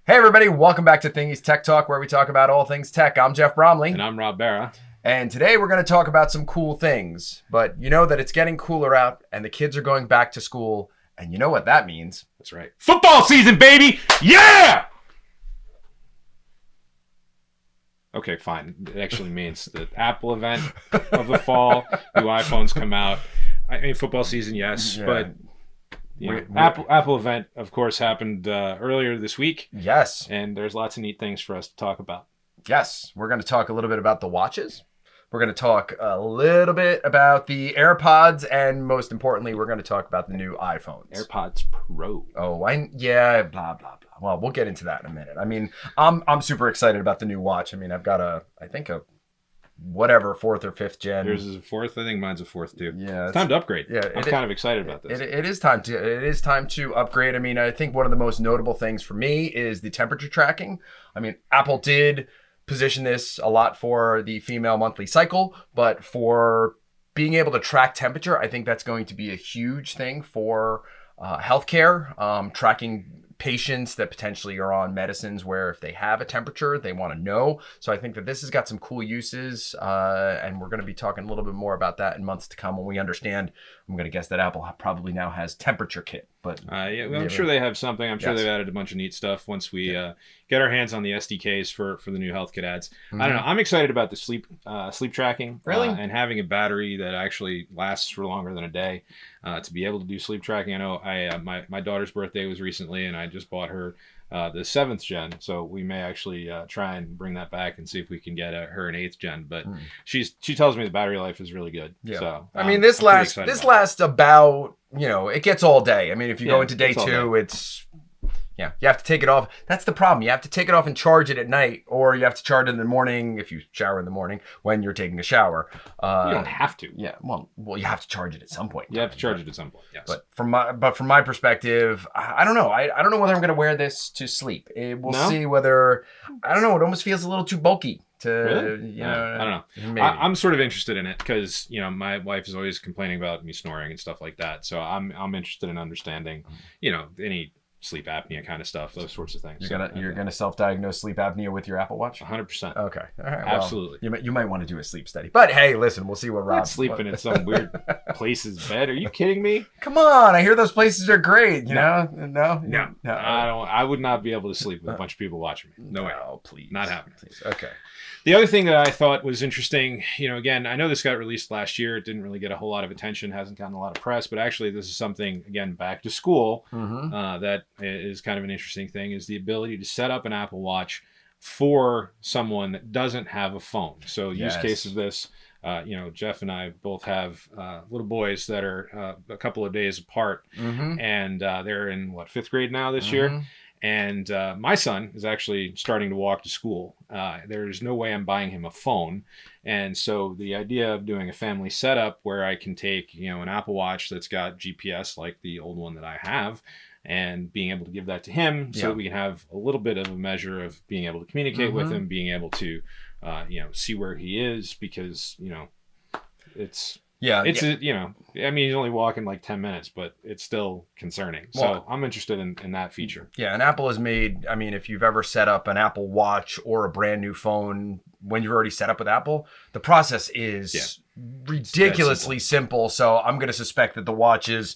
Hey everybody, welcome back to Thingy's Tech Talk, where we talk about all things tech. I'm Jeff Bromley. And I'm Rob Barra. And today we're going to talk about some cool things. But you know that it's getting cooler out and the kids are going back to school. And you know what that means. That's right. Football season, baby! Yeah! Okay, fine. It actually means the Apple event of the fall. New iPhones come out. I mean, football season, yes. Yeah. But Apple event, of course, happened earlier this week. Yes. And there's lots of neat things for us to talk about. Yes. We're going to talk a little bit about the watches. We're going to talk a little bit about the AirPods. And most importantly, we're going to talk about the new iPhones. AirPods Pro. Oh, blah, blah, blah. Well, we'll get into that in a minute. I mean, I'm super excited about the new watch. I mean, I've got a whatever, 4th or 5th gen. Yours is a 4th. I think mine's a 4th too. Yeah, it's time to upgrade. Yeah, I'm kind of excited about this. It is time to upgrade. I mean, I think one of the most notable things for me is the temperature tracking. I mean, Apple did position this a lot for the female monthly cycle, but for being able to track temperature, I think that's going to be a huge thing for healthcare, tracking patients that potentially are on medicines where if they have a temperature, they want to know. So I think that this has got some cool uses, and we're going to be talking a little bit more about that in months to come when we understand. I'm going to guess that Apple probably now has temperature kit, but I'm sure they have something. I'm sure they've added a bunch of neat stuff once we get our hands on the SDKs for the new health kit ads. Mm-hmm. I don't know. I'm excited about the sleep tracking, really, and having a battery that actually lasts for longer than a day. To be able to do sleep tracking. I know my daughter's birthday was recently, and I just bought her the 7th gen, so we may actually try and bring that back and see if we can get her an 8th gen. But she tells me the battery life is really good. Yeah. So I mean, this lasts about, it gets all day. I mean, if you go into day 2, it's. Yeah, you have to take it off. That's the problem. You have to take it off and charge it at night, or you have to charge it in the morning if you shower in the morning when you're taking a shower. You don't have to. Yeah, well, you have to charge it at some point. You have to charge it at some point. Yes. But from my perspective, I don't know. I don't know whether I'm going to wear this to sleep. We'll see whether. I don't know. It almost feels a little too bulky. Really? I don't know. Maybe. I'm sort of interested in it because my wife is always complaining about me snoring and stuff like that. So I'm interested in understanding, any sleep apnea kind of stuff, those sorts of things. You're gonna self-diagnose sleep apnea with your Apple Watch? 100%. Okay. All right. Absolutely. Well, you might want to do a sleep study. But hey, listen, we'll see what Rob. Not sleeping in some weird place's bed. Are you kidding me? Come on, I hear those places are great. No. I would not be able to sleep with a bunch of people watching me. No way. Please. Not happening. Please. Okay. The other thing that I thought was interesting, again, I know this got released last year. It didn't really get a whole lot of attention, hasn't gotten a lot of press, but actually this is something, again, back to school, that is kind of an interesting thing, is the ability to set up an Apple Watch for someone that doesn't have a phone. So use case of this, Jeff and I both have little boys that are a couple of days apart, and they're in, 5th grade now this year? And my son is actually starting to walk to school. There's no way I'm buying him a phone. And so the idea of doing a family setup where I can take, an Apple Watch that's got GPS like the old one that I have, and being able to give that to him so that we can have a little bit of a measure of being able to communicate with him, being able to, see where he is, because, it's... Yeah, he's only walking like 10 minutes, but it's still concerning. So I'm interested in that feature. Yeah, and Apple has made, if you've ever set up an Apple Watch or a brand new phone when you're already set up with Apple, the process is ridiculously simple. So I'm going to suspect that the watch is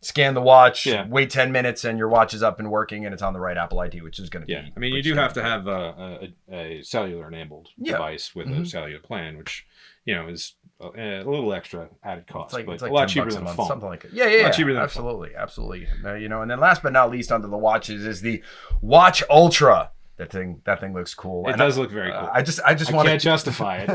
scan the watch, wait 10 minutes, and your watch is up and working, and it's on the right Apple ID, which is going to be... Yeah, I mean, you do have to have a cellular-enabled device with a cellular plan, which, is a little extra added cost, it's like a lot cheaper than a phone. Something like that. Yeah. A lot cheaper than absolutely. And then last but not least under the watches is the Watch Ultra. That thing looks cool. It does look very cool. I can't justify it.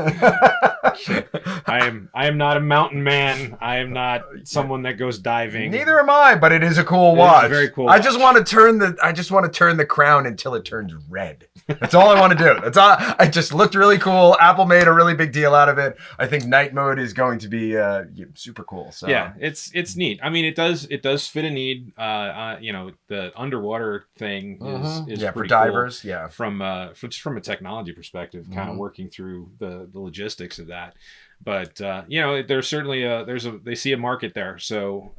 I am not a mountain man. I am not someone that goes diving. Neither am I, but it is a cool watch. Very cool. I just want to turn the crown until it turns red. That's all I want to do. That's all. It just looked really cool. Apple made a really big deal out of it. I think night mode is going to be super cool. So yeah, it's neat. I mean, it does fit a need. The underwater thing is for pretty divers. Cool. Yeah, from a technology perspective, kind of working through the logistics of that. But there's certainly they see a market there. So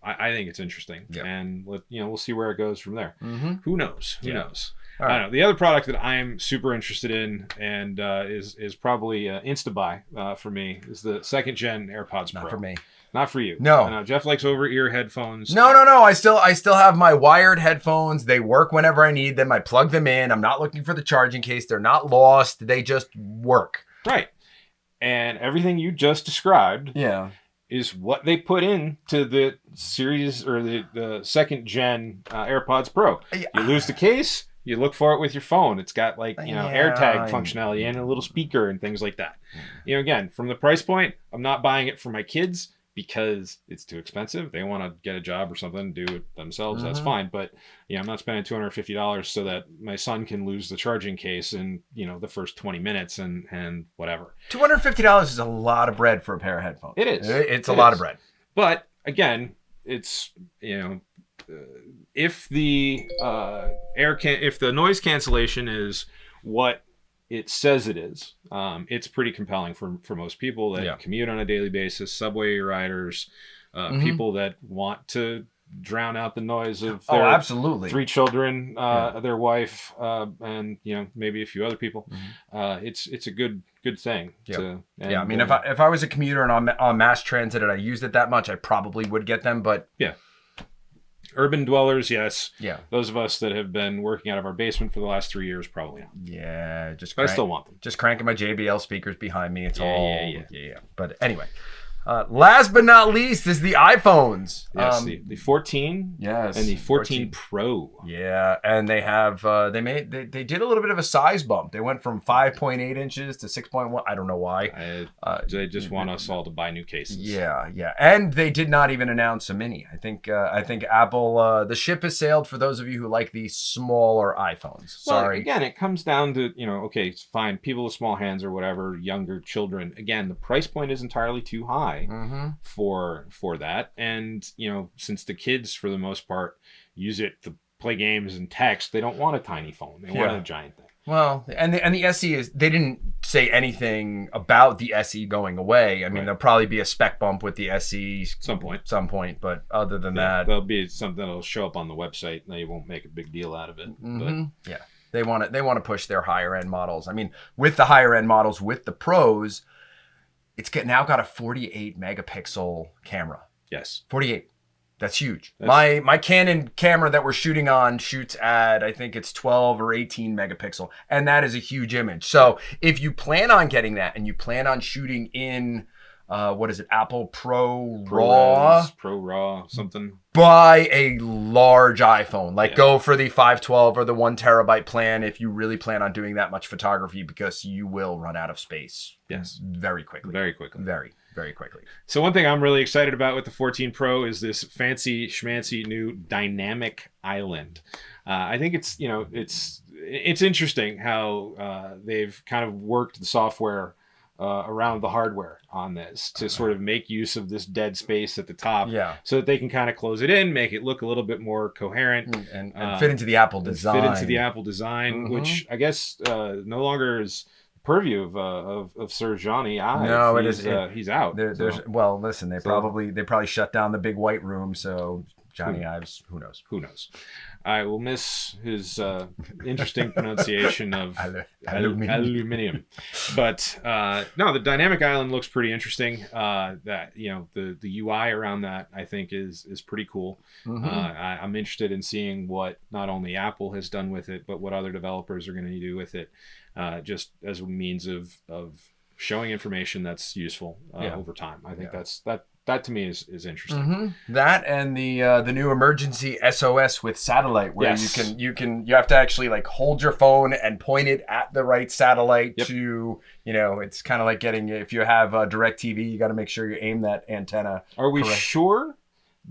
I think it's interesting, and we'll see where it goes from there. Who knows? Who knows? All I right. don't know. The other product that I'm super interested in and is probably insta buy for me is the second gen AirPods Pro. Not for me. Not for you. No. I know Jeff likes over ear headphones. No. I still have my wired headphones. They work whenever I need them. I plug them in. I'm not looking for the charging case. They're not lost. They just work. Right. And everything you just described is what they put into the series or the second gen AirPods Pro. You lose the case, you look for it with your phone. It's got like, AirTag functionality and a little speaker and things like that. Again, from the price point, I'm not buying it for my kids because it's too expensive. They want to get a job or something, do it themselves. That's fine. But I'm not spending $250 so that my son can lose the charging case in, the first 20 minutes and whatever. $250 is a lot of bread for a pair of headphones. It is. It's a lot of bread. But again, it's, if the if the noise cancellation is what it says it is, it's pretty compelling for most people that commute on a daily basis, subway riders, people that want to drown out the noise of their absolutely 3 children, their wife, and maybe a few other people. It's a good thing. I mean, if I was a commuter and on mass transit and I used it that much, I probably would get them. But urban dwellers, yes. Yeah. Those of us that have been working out of our basement for the last 3 years, probably not. Yeah. But I still want them. Just cranking my JBL speakers behind me. It's Yeah. But anyway, last but not least is the iPhones. Yes, the 14. Yes. And the 14 Pro. Yeah, and they have they did a little bit of a size bump. They went from 5.8 inches to 6.1. I don't know why. They just want us all to buy new cases. Yeah, and they did not even announce a mini. I think Apple the ship has sailed for those of you who like the smaller iPhones. Sorry. Well, again, it comes down to okay, it's fine. People with small hands or whatever, younger children. Again, the price point is entirely too high for that, and since the kids for the most part use it to play games and text, they don't want a tiny phone. They want a giant thing. Well, and the SE they didn't say anything about the SE going away. I mean, there'll probably be a spec bump with the SE some point, but other than that, there'll be something that'll show up on the website and they won't make a big deal out of it. But they want to push their higher end models. I mean, with the higher end models, with the Pros, it's now got a 48 megapixel camera. Yes. 48. That's huge. My Canon camera that we're shooting on shoots at, I think it's 12 or 18 megapixel. And that is a huge image. So if you plan on getting that and you plan on shooting in, what is it? Apple Pro RAW, something. Buy a large iPhone. Go for the 512 or the 1 terabyte plan if you really plan on doing that much photography, because you will run out of space. Yes. Very quickly. Very quickly. Very quickly. So one thing I'm really excited about with the 14 Pro is this fancy schmancy new dynamic island. I think it's interesting how they've kind of worked the software around the hardware on this to sort of make use of this dead space at the top, so that they can kind of close it in, make it look a little bit more coherent and fit into the Apple design. Which I guess no longer is purview of Sir Johnny Ive. No, he's out. Well, listen, they probably shut down the big white room, so Johnny Ives, who knows? I will miss his interesting pronunciation of aluminium. But no, the dynamic island looks pretty interesting. That the UI around that I think is pretty cool. I'm interested in seeing what not only Apple has done with it, but what other developers are going to do with it, just as a means of showing information that's useful over time. I think that to me is interesting. That and the new emergency SOS with satellite, where you have to actually hold your phone and point it at the right satellite to it's kind of like getting, if you have DirecTV, you got to make sure you aim that antenna. Are we sure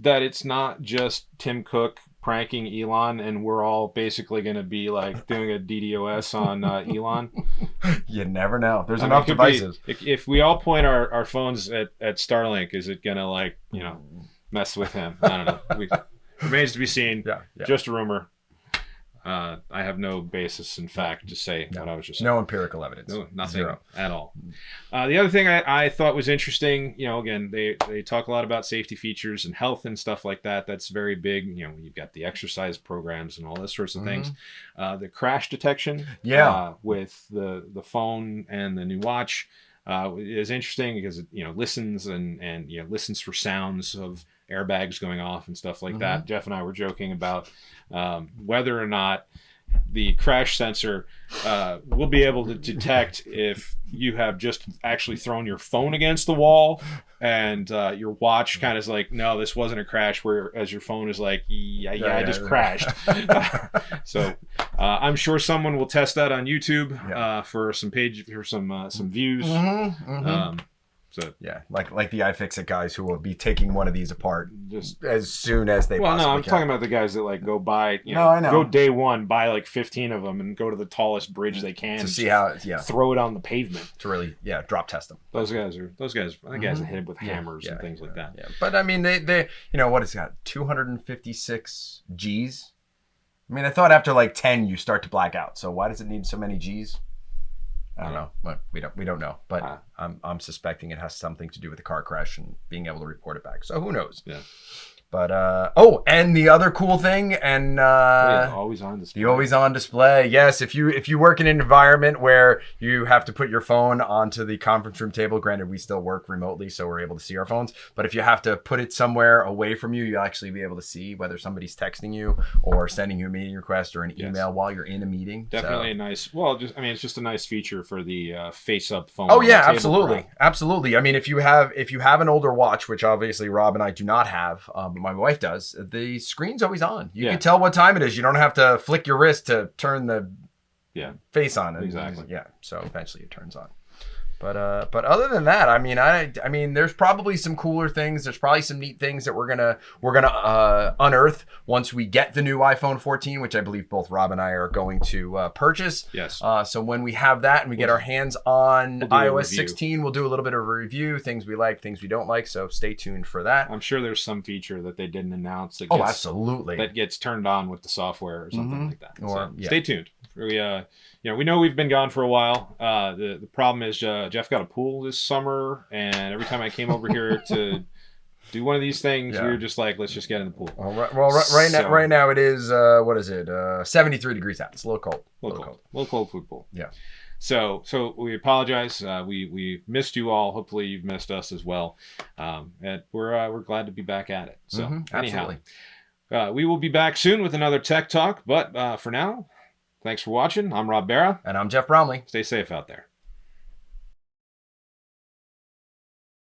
that it's not just Tim Cook pranking Elon and we're all basically going to be doing a DDoS on Elon? You never know. There's enough devices. If we all point our phones at Starlink, is it going to mess with him? I don't know. Remains to be seen. Just a rumor. I have no basis in fact to say what I was just saying. No empirical evidence. No, nothing Zero. at all. The other thing I thought was interesting, again, they talk a lot about safety features and health and stuff like that. That's very big. You've got the exercise programs and all those sorts of things. The crash detection with the phone and the new watch is interesting because it listens and listens for sounds of airbags going off and stuff like that. Jeff and I were joking about whether or not the crash sensor will be able to detect if you have just actually thrown your phone against the wall and your watch kind of is like, no, this wasn't a crash, whereas your phone is like, I just crashed. So I'm sure someone will test that on YouTube for some views. So yeah, like the iFixit guys who will be taking one of these apart just as soon as they possibly I'm can. talking about the guys that like go buy, I know. Go day one, buy like 15 of them and go to the tallest bridge they can to see how throw it on the pavement to really drop test them. Those guys that hit with hammers and things like that. Yeah, but I mean they what it's got 256 G's. I mean I thought after like 10 you start to black out. So why does it need so many G's? I don't know, but we don't know. But I'm suspecting it has something to do with the car crash and being able to report it back. So who knows? Yeah. But and the other cool thing, and always on display. The always on display. Yes, if you work in an environment where you have to put your phone onto the conference room table, granted we still work remotely, so we're able to see our phones. But if you have to put it somewhere away from you, you'll actually be able to see whether somebody's texting you or sending you a meeting request or an email while you're in a meeting. Definitely a nice. Well, it's just a nice feature for the face-up phone. Oh yeah, absolutely. I mean, if you have an older watch, which obviously Rob and I do not have. My wife does. The screen's always on. You can tell what time it is. You don't have to flick your wrist to turn the face on. Exactly. Yeah. So eventually it turns on. But other than that, I mean, there's probably some cooler things. There's probably some neat things that we're gonna unearth once we get the new iPhone 14, which I believe both Rob and I are going to purchase. Yes. So when we have that and we get our hands on iOS 16, we'll do a little bit of a review, things we like, things we don't like. So stay tuned for that. I'm sure there's some feature that they didn't announce. Absolutely. That gets turned on with the software or something like that. So stay tuned. We know we've been gone for a while. The problem is Jeff got a pool this summer, and every time I came over here to do one of these things, we were just like, let's just get in the pool. Right now it is what is it? 73 degrees out. It's a little cold. A little cold food pool. Yeah. So we apologize. We missed you all. Hopefully you've missed us as well. And we're glad to be back at it. So absolutely. We will be back soon with another Tech Talk. But for now, thanks for watching. I'm Rob Barra. And I'm Jeff Bromley. Stay safe out there.